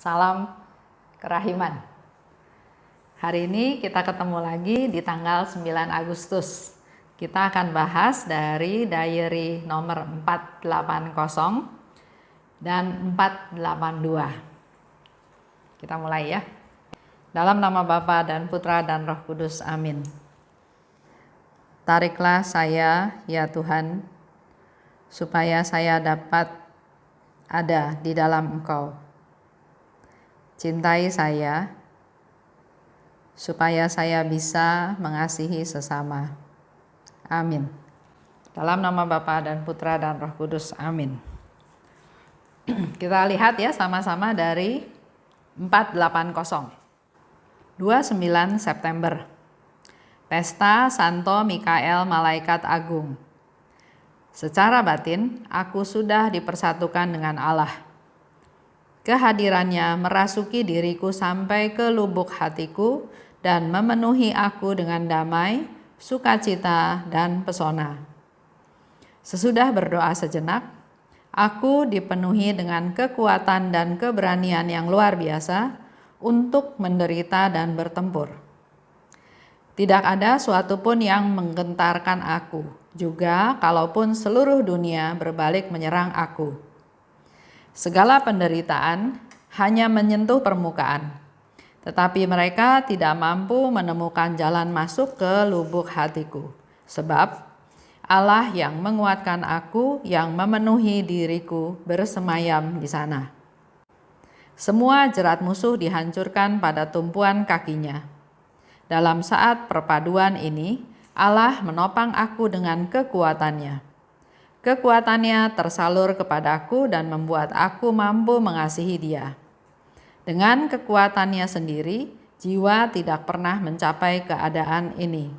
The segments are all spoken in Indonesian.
Salam kerahiman. Hari ini kita ketemu lagi di tanggal 9 Agustus. Kita akan bahas dari diary nomor 480 dan 482. Kita mulai ya. Dalam nama Bapa dan Putra dan Roh Kudus. Amin. Tariklah saya, ya Tuhan, supaya saya dapat ada di dalam Engkau. Cintai saya, supaya saya bisa mengasihi sesama. Amin. Dalam nama Bapa dan Putra dan Roh Kudus. Amin. Kita lihat ya sama-sama dari 480. 29 September. Pesta Santo Mikael Malaikat Agung. Secara batin, aku sudah dipersatukan dengan Allah. Kehadirannya merasuki diriku sampai ke lubuk hatiku dan memenuhi aku dengan damai, sukacita, dan pesona. Sesudah berdoa sejenak, aku dipenuhi dengan kekuatan dan keberanian yang luar biasa untuk menderita dan bertempur. Tidak ada suatu pun yang menggentarkan aku, juga kalaupun seluruh dunia berbalik menyerang aku. Segala penderitaan hanya menyentuh permukaan, tetapi mereka tidak mampu menemukan jalan masuk ke lubuk hatiku. Sebab Allah yang menguatkan aku, yang memenuhi diriku, bersemayam di sana. Semua jerat musuh dihancurkan pada tumpuan kakinya. Dalam saat perpaduan ini, Allah menopang aku dengan kekuatannya. Kekuatannya tersalur kepadaku dan membuat aku mampu mengasihi Dia. Dengan kekuatannya sendiri, jiwa tidak pernah mencapai keadaan ini.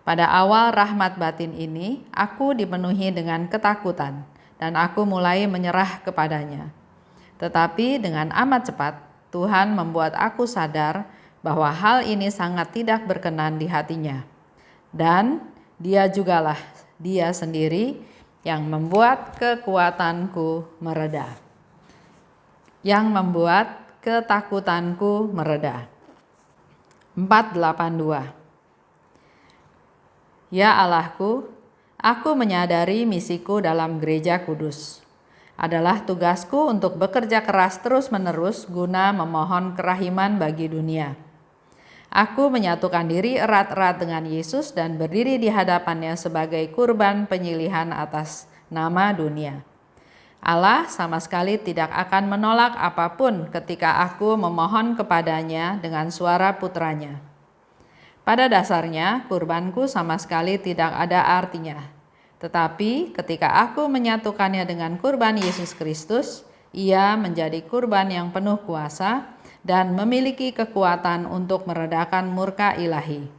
Pada awal rahmat batin ini, aku dipenuhi dengan ketakutan dan aku mulai menyerah kepadanya. Tetapi dengan amat cepat, Tuhan membuat aku sadar bahwa hal ini sangat tidak berkenan di hatinya. Dan Dia jugalah, Dia sendiri, yang membuat kekuatanku mereda, yang membuat ketakutanku mereda. 482. Ya Allahku, aku menyadari misiku dalam gereja kudus. Adalah tugasku untuk bekerja keras terus-menerus guna memohon kerahiman bagi dunia. Aku menyatukan diri erat-erat dengan Yesus dan berdiri di hadapannya sebagai kurban penyilihan atas nama dunia. Allah sama sekali tidak akan menolak apapun ketika aku memohon kepadanya dengan suara putranya. Pada dasarnya, kurbanku sama sekali tidak ada artinya. Tetapi ketika aku menyatukannya dengan kurban Yesus Kristus, ia menjadi kurban yang penuh kuasa dan memiliki kekuatan untuk meredakan murka ilahi.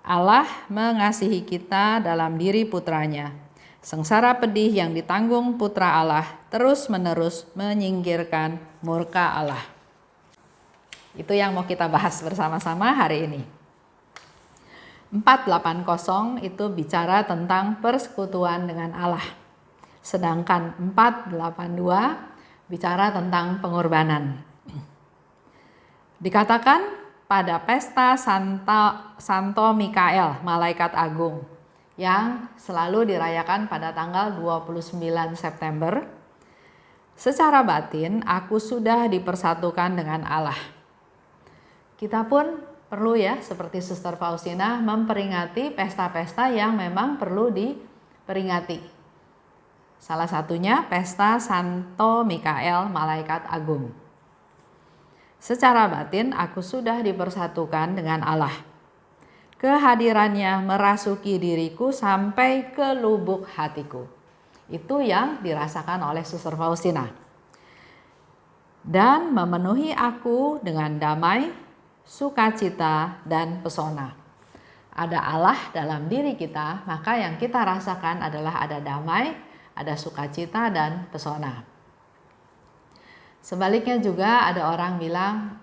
Allah mengasihi kita dalam diri putranya. Sengsara pedih yang ditanggung putra Allah terus-menerus menyingkirkan murka Allah. Itu yang mau kita bahas bersama-sama hari ini. 480 itu bicara tentang persekutuan dengan Allah. Sedangkan 482 bicara tentang pengorbanan. Dikatakan pada pesta Santo Mikael, Malaikat Agung, yang selalu dirayakan pada tanggal 29 September, secara batin aku sudah dipersatukan dengan Allah. Kita pun perlu ya, seperti Suster Faustina, memperingati pesta-pesta yang memang perlu diperingati. Salah satunya pesta Santo Mikael, Malaikat Agung. Secara batin aku sudah dipersatukan dengan Allah. Kehadirannya merasuki diriku sampai ke lubuk hatiku. Itu yang dirasakan oleh Suster Faustina. Dan memenuhi aku dengan damai, sukacita, dan pesona. Ada Allah dalam diri kita, maka yang kita rasakan adalah ada damai, ada sukacita, dan pesona. Sebaliknya juga ada orang bilang,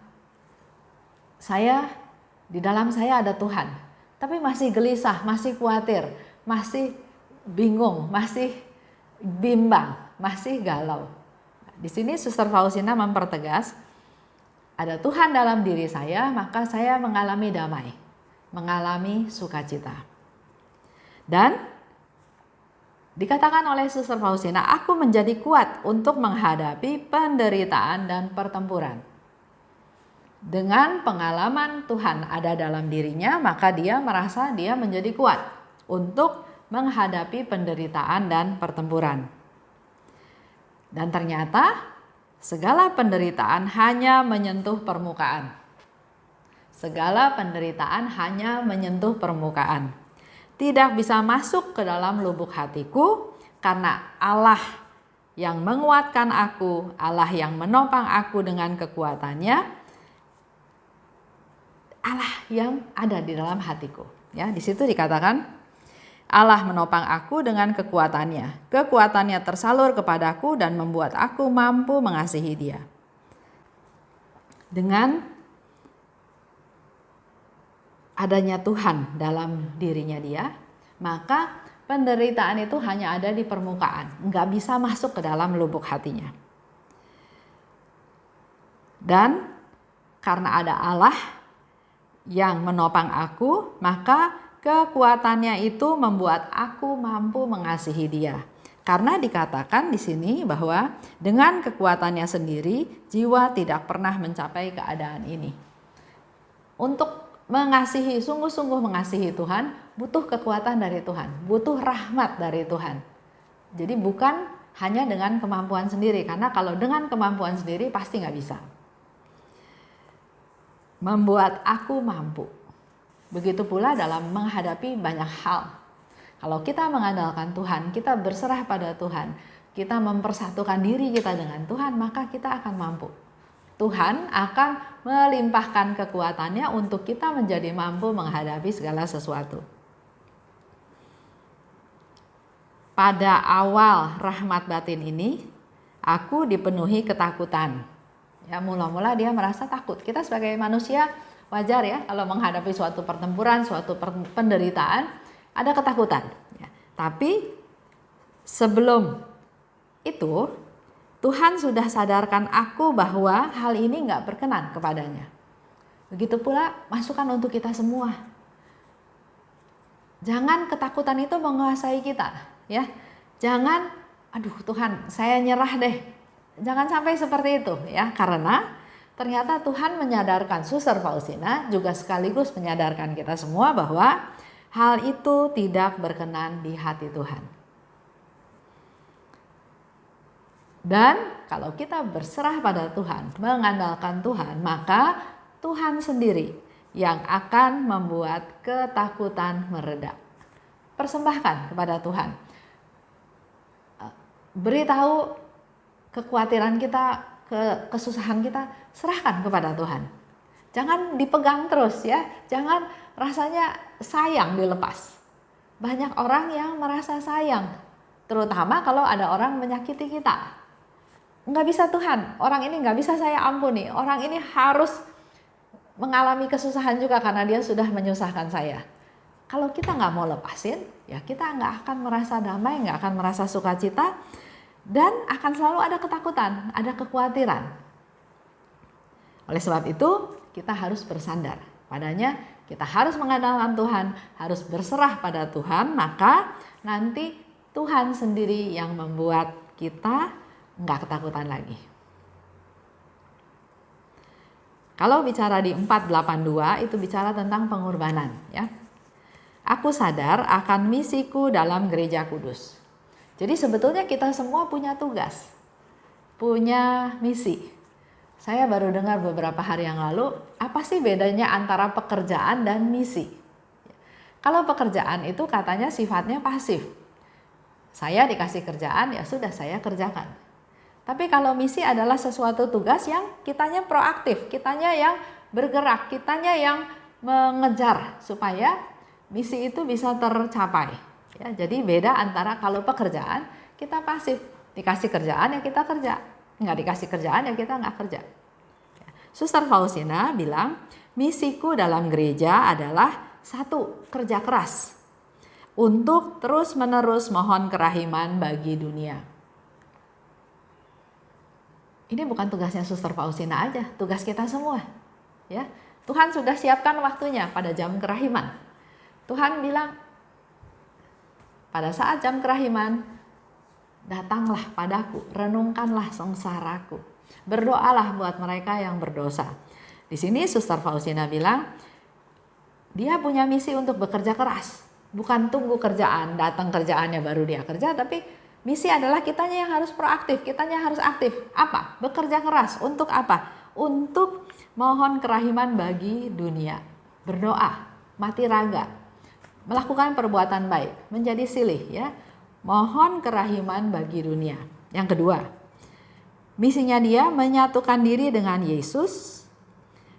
di dalam saya ada Tuhan, tapi masih gelisah, masih khawatir, masih bingung, masih bimbang, masih galau. Di sini Suster Faustina mempertegas, ada Tuhan dalam diri saya, maka saya mengalami damai, mengalami sukacita. Dan dikatakan oleh Suster Faustina, aku menjadi kuat untuk menghadapi penderitaan dan pertempuran. Dengan pengalaman Tuhan ada dalam dirinya, maka dia merasa dia menjadi kuat untuk menghadapi penderitaan dan pertempuran. Dan ternyata segala penderitaan hanya menyentuh permukaan. Segala penderitaan hanya menyentuh permukaan. Tidak bisa masuk ke dalam lubuk hatiku karena Allah yang menguatkan aku, Allah yang menopang aku dengan kekuatannya, Allah yang ada di dalam hatiku. Ya, di situ dikatakan Allah menopang aku dengan kekuatannya. Kekuatannya tersalur kepadaku dan membuat aku mampu mengasihi Dia. Dengan adanya Tuhan dalam dirinya dia, maka penderitaan itu hanya ada di permukaan, nggak bisa masuk ke dalam lubuk hatinya. Dan karena ada Allah yang menopang aku, maka kekuatannya itu membuat aku mampu mengasihi Dia. Karena dikatakan di sini bahwa dengan kekuatannya sendiri, jiwa tidak pernah mencapai keadaan ini. Untuk mengasihi, sungguh-sungguh mengasihi Tuhan, butuh kekuatan dari Tuhan, butuh rahmat dari Tuhan. Jadi bukan hanya dengan kemampuan sendiri, karena kalau dengan kemampuan sendiri pasti nggak bisa. Membuat aku mampu. Begitu pula dalam menghadapi banyak hal. Kalau kita mengandalkan Tuhan, kita berserah pada Tuhan, kita mempersatukan diri kita dengan Tuhan, maka kita akan mampu. Tuhan akan melimpahkan kekuatannya untuk kita menjadi mampu menghadapi segala sesuatu. Pada awal rahmat batin ini, aku dipenuhi ketakutan. Ya, mula-mula dia merasa takut. Kita sebagai manusia wajar ya, kalau menghadapi suatu pertempuran, suatu penderitaan, ada ketakutan. Ya. Tapi sebelum itu, Tuhan sudah sadarkan aku bahwa hal ini nggak berkenan kepadanya. Begitu pula masukan untuk kita semua. Jangan ketakutan itu menguasai kita, ya. Jangan, aduh Tuhan, saya nyerah deh. Jangan sampai seperti itu, ya. Karena ternyata Tuhan menyadarkan Suster Faustina, juga sekaligus menyadarkan kita semua bahwa hal itu tidak berkenan di hati Tuhan. Dan kalau kita berserah pada Tuhan, mengandalkan Tuhan, maka Tuhan sendiri yang akan membuat ketakutan mereda. Persembahkan kepada Tuhan. Beritahu kekhawatiran kita, kesusahan kita, serahkan kepada Tuhan. Jangan dipegang terus ya, jangan rasanya sayang dilepas. Banyak orang yang merasa sayang, terutama kalau ada orang menyakiti kita. Nggak bisa Tuhan, orang ini nggak bisa saya ampuni, orang ini harus mengalami kesusahan juga karena dia sudah menyusahkan saya. Kalau kita nggak mau lepasin, ya kita nggak akan merasa damai, nggak akan merasa sukacita, dan akan selalu ada ketakutan, ada kekhawatiran. Oleh sebab itu, kita harus bersandar padanya, kita harus mengandalkan Tuhan, harus berserah pada Tuhan, maka nanti Tuhan sendiri yang membuat kita nggak ketakutan lagi. Kalau bicara di 482 itu bicara tentang pengorbanan, ya. Aku sadar akan misiku dalam gereja kudus. Jadi sebetulnya kita semua punya tugas, punya misi. Saya baru dengar beberapa hari yang lalu, apa sih bedanya antara pekerjaan dan misi? Kalau pekerjaan itu katanya sifatnya pasif. Saya dikasih kerjaan, ya sudah saya kerjakan. Tapi kalau misi adalah sesuatu tugas yang kitanya proaktif, kitanya yang bergerak, kitanya yang mengejar supaya misi itu bisa tercapai. Ya, jadi beda antara kalau pekerjaan kita pasif, dikasih kerjaan ya kita kerja, nggak dikasih kerjaan ya kita nggak kerja. Suster Faustina bilang misiku dalam gereja adalah 1, kerja keras untuk terus menerus mohon kerahiman bagi dunia. Ini bukan tugasnya Suster Faustina aja, tugas kita semua. Ya, Tuhan sudah siapkan waktunya pada jam kerahiman. Tuhan bilang, pada saat jam kerahiman, datanglah padaku, renungkanlah sengsaraku. Berdoalah buat mereka yang berdosa. Di sini Suster Faustina bilang, dia punya misi untuk bekerja keras. Bukan tunggu kerjaan, datang kerjaannya baru dia kerja, tapi misi adalah kitanya yang harus proaktif, kitanya harus aktif. Apa? Bekerja keras. Untuk apa? Untuk mohon kerahiman bagi dunia. Berdoa, mati raga, melakukan perbuatan baik, menjadi silih ya. Mohon kerahiman bagi dunia. Yang kedua, misinya dia menyatukan diri dengan Yesus,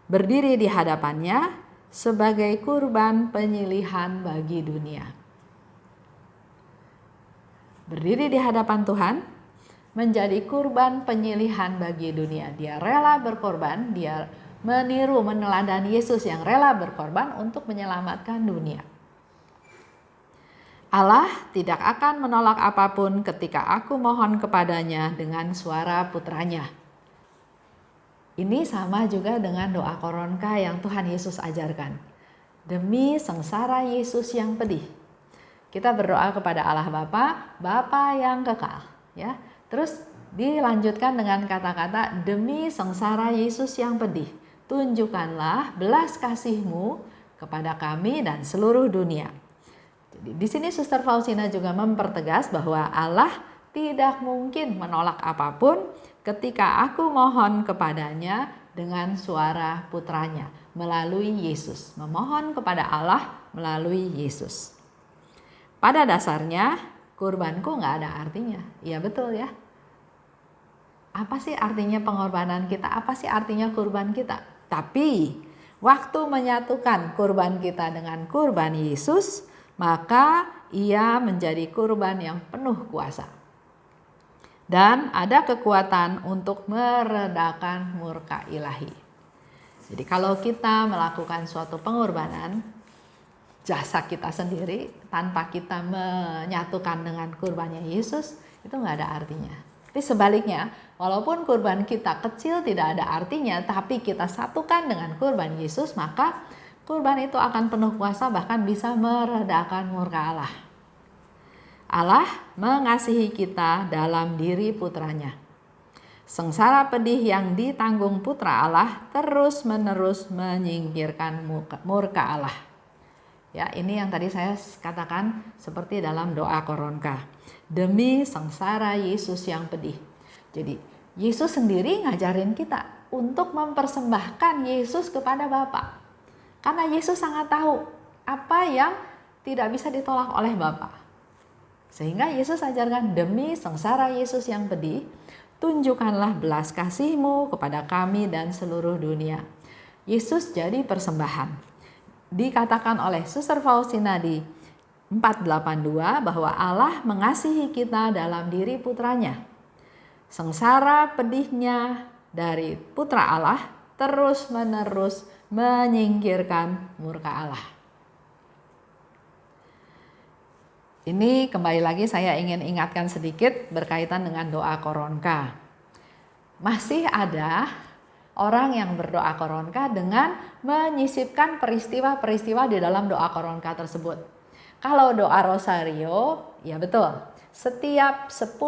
berdiri di hadapannya sebagai kurban penyilihan bagi dunia. Berdiri di hadapan Tuhan, menjadi kurban penyilihan bagi dunia. Dia rela berkorban, dia meniru, meneladani Yesus yang rela berkorban untuk menyelamatkan dunia. Allah tidak akan menolak apapun ketika aku mohon kepadanya dengan suara putranya. Ini sama juga dengan doa koronka yang Tuhan Yesus ajarkan. Demi sengsara Yesus yang pedih. Kita berdoa kepada Allah Bapa, Bapa yang kekal. Ya. Terus dilanjutkan dengan kata-kata demi sengsara Yesus yang pedih. Tunjukkanlah belas kasih-Mu kepada kami dan seluruh dunia. Jadi, di sini Suster Faustina juga mempertegas bahwa Allah tidak mungkin menolak apapun ketika aku mohon kepadanya dengan suara putranya melalui Yesus. Memohon kepada Allah melalui Yesus. Pada dasarnya kurbanku nggak ada artinya. Iya betul ya. Apa sih artinya pengorbanan kita? Apa sih artinya kurban kita? Tapi waktu menyatukan kurban kita dengan kurban Yesus, maka ia menjadi kurban yang penuh kuasa. Dan ada kekuatan untuk meredakan murka ilahi. Jadi kalau kita melakukan suatu pengorbanan, jasa kita sendiri tanpa kita menyatukan dengan kurbannya Yesus, itu nggak ada artinya. Tapi sebaliknya, walaupun kurban kita kecil tidak ada artinya, tapi kita satukan dengan kurban Yesus, maka kurban itu akan penuh kuasa, bahkan bisa meredakan murka Allah. Allah mengasihi kita dalam diri putranya. Sengsara pedih yang ditanggung putra Allah terus-menerus menyingkirkan murka Allah. Ya, ini yang tadi saya katakan seperti dalam doa koronka. Demi sengsara Yesus yang pedih. Jadi, Yesus sendiri ngajarin kita untuk mempersembahkan Yesus kepada Bapa. Karena Yesus sangat tahu apa yang tidak bisa ditolak oleh Bapa. Sehingga Yesus ajarkan demi sengsara Yesus yang pedih, tunjukkanlah belas kasih-Mu kepada kami dan seluruh dunia. Yesus jadi persembahan. Dikatakan oleh Suster Faustina di 482 bahwa Allah mengasihi kita dalam diri putranya. Sengsara pedihnya dari putra Allah terus-menerus menyingkirkan murka Allah. Ini kembali lagi saya ingin ingatkan sedikit berkaitan dengan doa koronka. Masih ada orang yang berdoa koronka dengan menyisipkan peristiwa-peristiwa di dalam doa koronka tersebut. Kalau doa rosario, ya betul. Setiap 10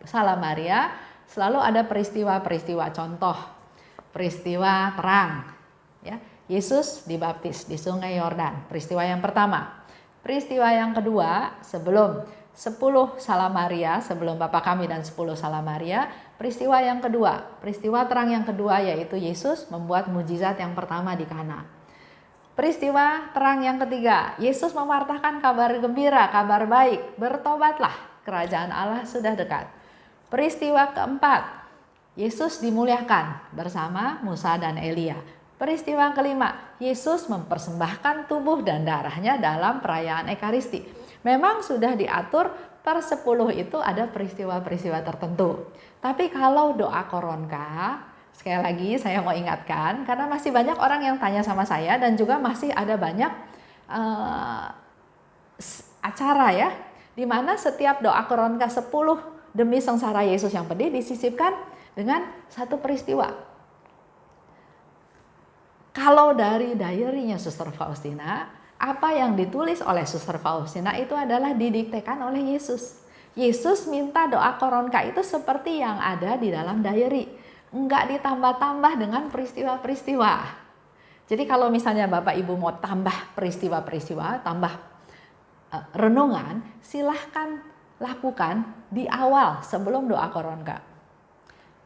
Salam Maria selalu ada peristiwa-peristiwa, contoh peristiwa perang. Ya, Yesus dibaptis di Sungai Yordan, peristiwa yang pertama. Peristiwa yang kedua, sebelum 10 Salam Maria, sebelum Bapa Kami dan 10 Salam Maria, peristiwa yang kedua, peristiwa terang yang kedua yaitu Yesus membuat mujizat yang pertama di Kana. Peristiwa terang yang ketiga, Yesus mewartakan kabar gembira, kabar baik, bertobatlah, kerajaan Allah sudah dekat. Peristiwa keempat, Yesus dimuliakan bersama Musa dan Elia. Peristiwa kelima, Yesus mempersembahkan tubuh dan darahnya dalam perayaan Ekaristi. Memang sudah diatur per 10 itu ada peristiwa-peristiwa tertentu. Tapi kalau doa koronka, sekali lagi saya mau ingatkan, karena masih banyak orang yang tanya sama saya dan juga masih ada banyak acara ya, di mana setiap doa koronka 10 demi sengsara Yesus yang pedih disisipkan dengan satu peristiwa. Kalau dari diary-nya Suster Faustina, apa yang ditulis oleh Suster Faustina itu adalah didiktekan oleh Yesus. Yesus minta doa koronka itu seperti yang ada di dalam diary, enggak ditambah-tambah dengan peristiwa-peristiwa. Jadi kalau misalnya Bapak Ibu mau tambah peristiwa-peristiwa, tambah renungan, silahkan lakukan di awal sebelum doa koronka.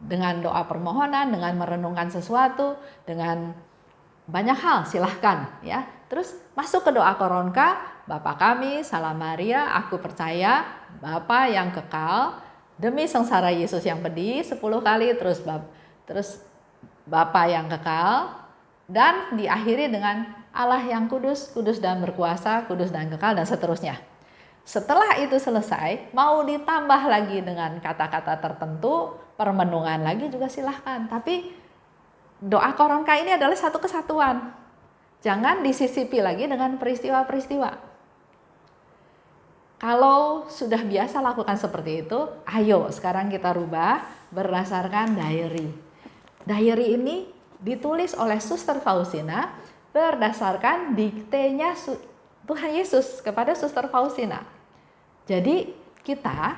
Dengan doa permohonan, dengan merenungkan sesuatu, dengan banyak hal silahkan ya. Terus masuk ke doa koronka, Bapa kami, Salam Maria, aku percaya, Bapa yang kekal, demi sengsara Yesus yang pedih 10 kali, terus Bapa yang kekal, dan diakhiri dengan Allah yang kudus, kudus dan berkuasa, kudus dan kekal, dan seterusnya. Setelah itu selesai, mau ditambah lagi dengan kata-kata tertentu, permenungan lagi juga silahkan. Tapi doa koronka ini adalah satu kesatuan. Jangan disisipi lagi dengan peristiwa-peristiwa. Kalau sudah biasa lakukan seperti itu, ayo sekarang kita rubah berdasarkan diary. Diary ini ditulis oleh Suster Faustina berdasarkan diktenya Tuhan Yesus kepada Suster Faustina. Jadi kita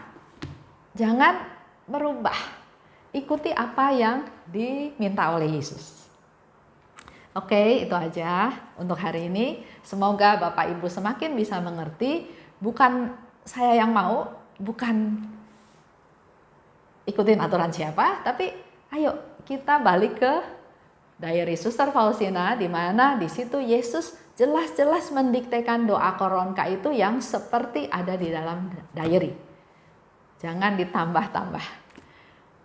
jangan merubah, ikuti apa yang diminta oleh Yesus. Oke, itu aja untuk hari ini. Semoga Bapak Ibu semakin bisa mengerti, bukan saya yang mau, bukan ikutin aturan siapa, tapi ayo kita balik ke diary Suster Faustina, di mana di situ Yesus jelas-jelas mendiktekan doa koronka itu yang seperti ada di dalam diary. Jangan ditambah-tambah.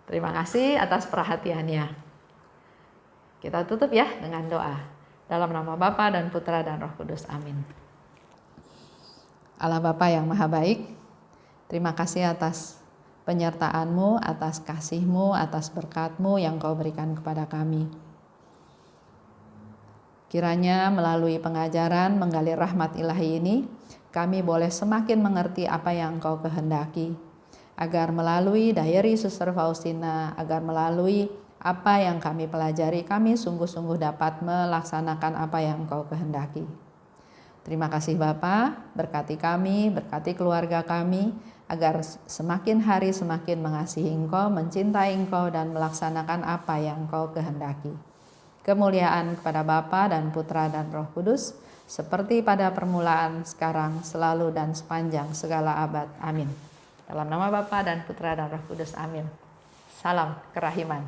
Terima kasih atas perhatiannya. Kita tutup ya dengan doa. Dalam nama Bapa dan Putra dan Roh Kudus. Amin. Allah Bapa yang Maha Baik, terima kasih atas penyertaan-Mu, atas kasih-Mu, atas berkat-Mu yang Kau berikan kepada kami. Kiranya melalui pengajaran menggali rahmat ilahi ini, kami boleh semakin mengerti apa yang Kau kehendaki. Agar melalui diary Suster Faustina, agar melalui apa yang kami pelajari, kami sungguh-sungguh dapat melaksanakan apa yang Kau kehendaki. Terima kasih Bapa, berkati kami, berkati keluarga kami, agar semakin hari semakin mengasihi Engkau, mencintai Engkau, dan melaksanakan apa yang Kau kehendaki. Kemuliaan kepada Bapa dan Putra dan Roh Kudus, seperti pada permulaan, sekarang, selalu, dan sepanjang segala abad. Amin. Dalam nama Bapa dan Putra dan Roh Kudus. Amin. Salam kerahiman.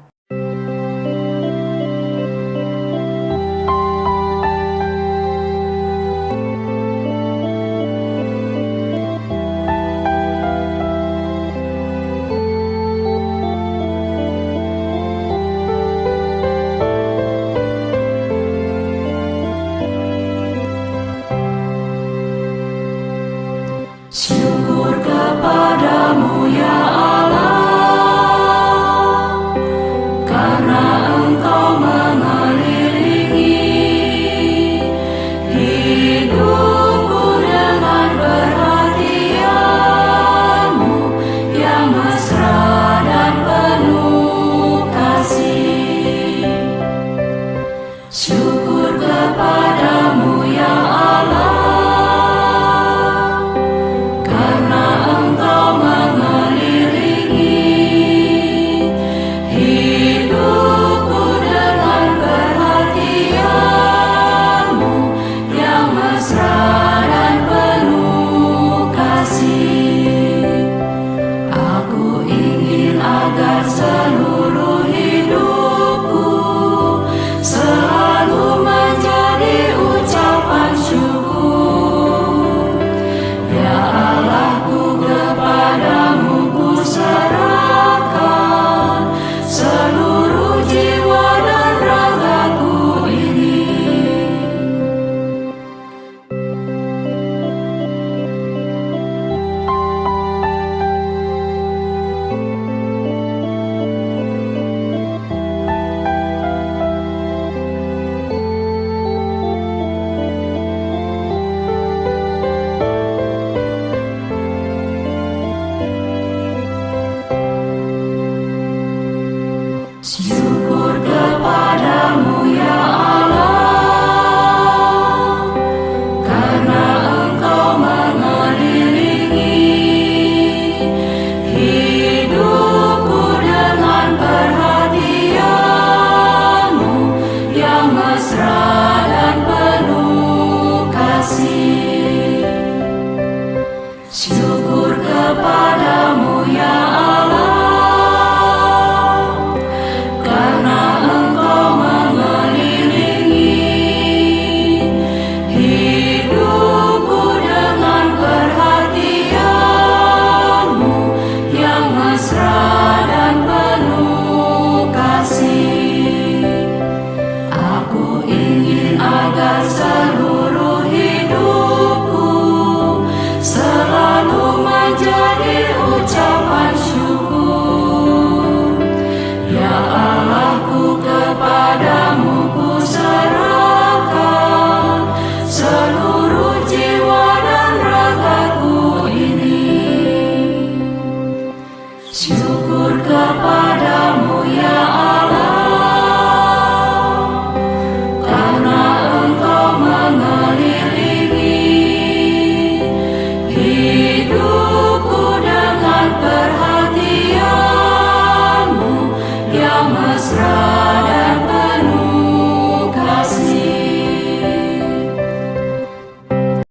Syukur kepadamu ya Allah, karena Engkau mengelilingi hidupku dengan perhatian-Mu yang mesra dan penuh kasih. Syukur kepadamu ya Allah,